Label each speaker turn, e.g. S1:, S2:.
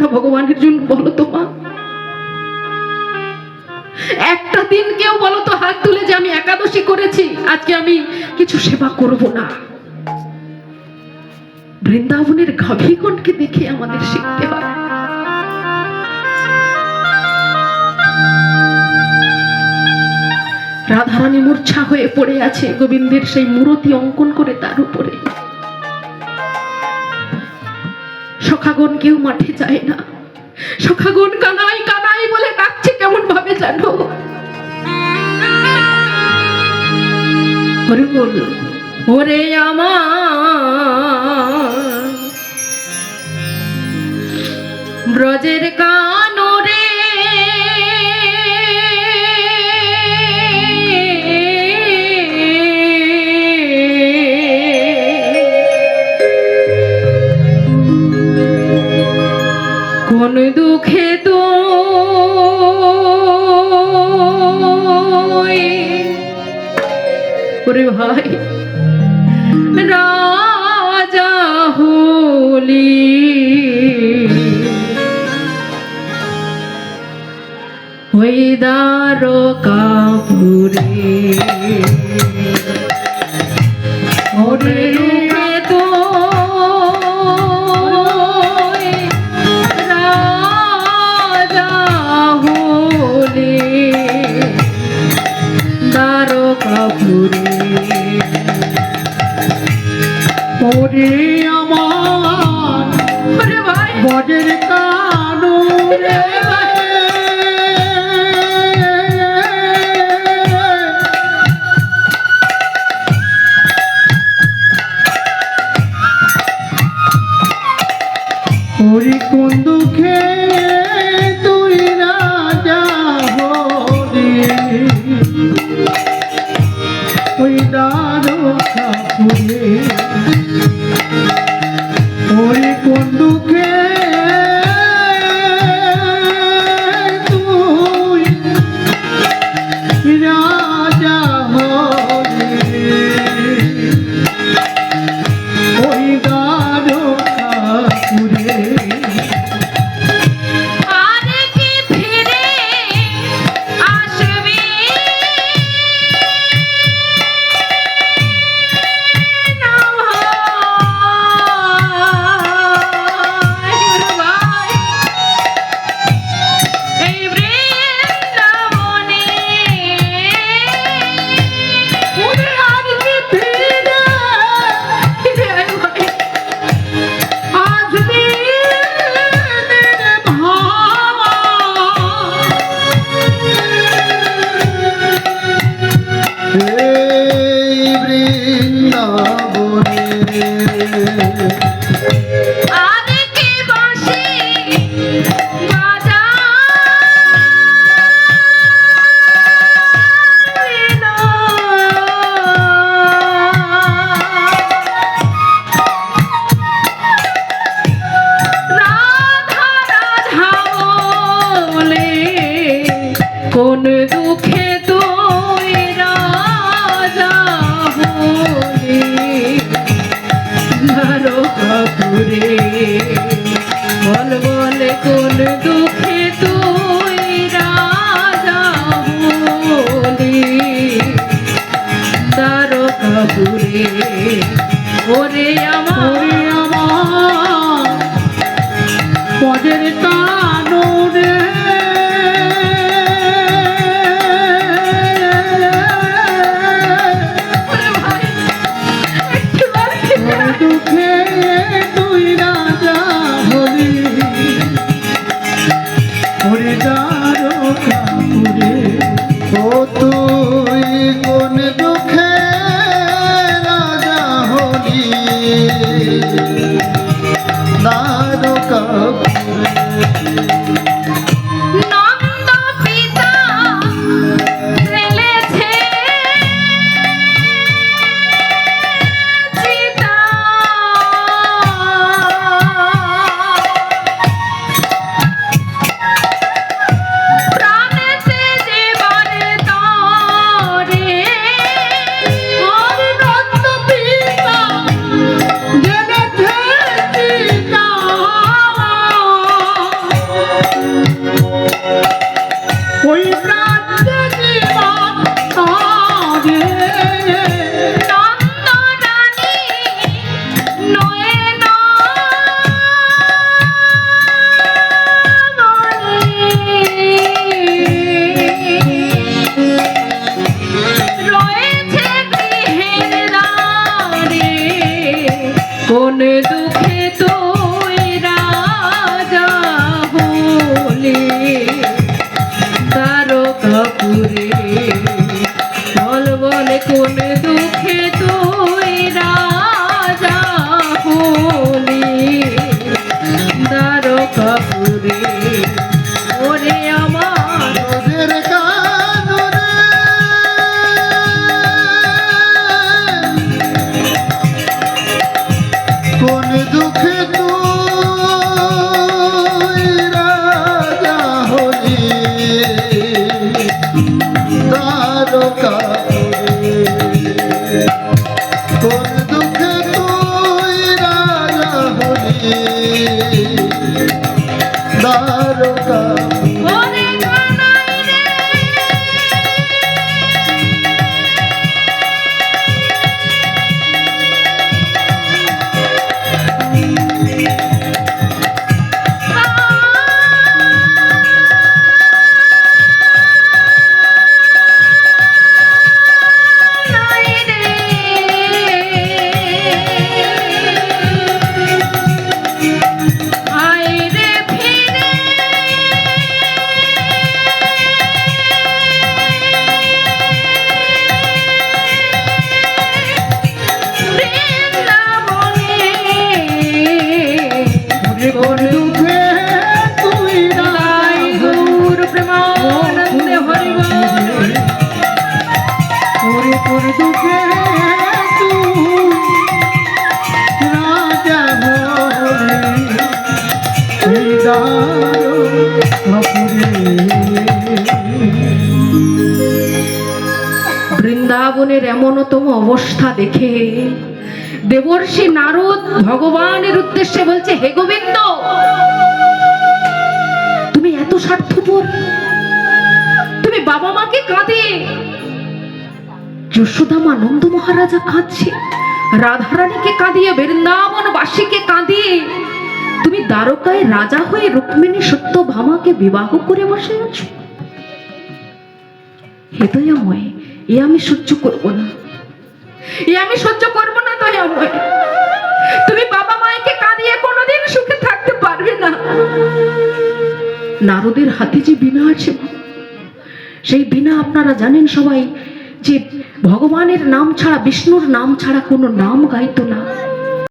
S1: না ভগবানের জন্য বলো তো মা? একটা দিন কেউ বলো তো হাত তুলে যে আমি একাদশী করেছি, আজকে আমি কিছু সেবা করব না। বৃন্দাবনের গাভীগণকে দেখে আমাদের শিখতে হয়। রাধারানী মূর্ছা হয়ে পড়ে আছে, গোবিন্দের সেই মূরতি অঙ্কন করে তার উপরে। সখাগণ কেউ মাঠে যায় না, সখাগণ কানাই কানাই বলে ডাকছে কেমন ভাবে জানো? ওরে বল, ওরে আমার ব্রজের কানরে কোন দুঃখে তো ওরে ভাই রাজা হলি, ওই দ্বারকাপুরে ওরে তো রাজা হলে দ্বারকাপুরে।
S2: ওরে আমার
S1: ওরে ভাই
S2: বজের কানুরে ওরে কোন দুঃখে তুই রাজা হলি, ওই দ্বারকাপুরে। ওরে কোন দুঃখে তুই রাজা হলি, ওই দ্বারকাপুরে।
S1: আরে কি ফিরে আসবে না ভাই, এই বৃন্দাবনে
S2: ওরে আর কি ফিরে আসবি রে ভাই, এই বৃন্দাবনে।
S1: আরে কি বাঁশি বাজাবে না, রাধা রাধা বলে কোন দুঃখে তুই রাজা হলি দ্বারকাপুরে। বল বল কোন দুঃখে তুই রাজা হলি দ্বারকাপুরে। ওরে আমার
S2: ওরে আমার বজের কানুরে
S1: ওরে ভাই একবার
S2: ওই দুঃখে তুই রাজা হলি, ওরে দ্বারকাপুরে। ও তুই কোন দুঃখে রাজা হলি,
S1: বলে কোন দুঃখে তুই রাজা হলি দ্বারকাপুরে ওরে আমার
S2: তোদের কাননে কোন দুঃখে তুই রাজা হলি দ্বারকাপুরে কোন দুঃখে তুই রাজা হলি দ্বারকাপুরে
S1: ওরে কানাই রে কানাই রে আয় রে ফিরে বৃন্দাবনে
S2: কোন দুঃখে তুই
S1: গাই
S2: রাজা
S1: গৌর প্রেমানন্দে হরি বল।
S2: ওরে কোন দুঃখে তুই রাজা হলি এই দ্বারকাপুরে
S1: বৃন্দাবনের এমনতম অবস্থা দেখে দেবর্ষি নারদ ভগবানের উদ্দেশ্যে বলছে, হে গোবিন্দ, তুমি এত স্বার্থপর, তুমি বাবা মাকে কাঁদে, যশোদামা নন্দ মহারাজা কাঁদছে, রাধারানীকে কাঁদিয়ে, বৃন্দাবনবাসীকে কাঁদিয়ে তুমি দ্বারকায় রাজা হয়ে রুক্মিণী সত্যভামাকে বিবাহ করে বসে আছো। হে দয়াময়, এ আমি সহ্য করব না, এ আমি সহ্য করব না দয়াময়। তুমি বাবা মাকে কাঁদিয়ে কোনোদিন সুখে থাকতে পারবে না। নারদের হাতে যে বীণা আছে, সেই বীণা আপনারা জানেন সবাই যে ভগবানের নাম ছাড়া, বিষ্ণুর নাম ছাড়া কোনো নাম গাইতো না।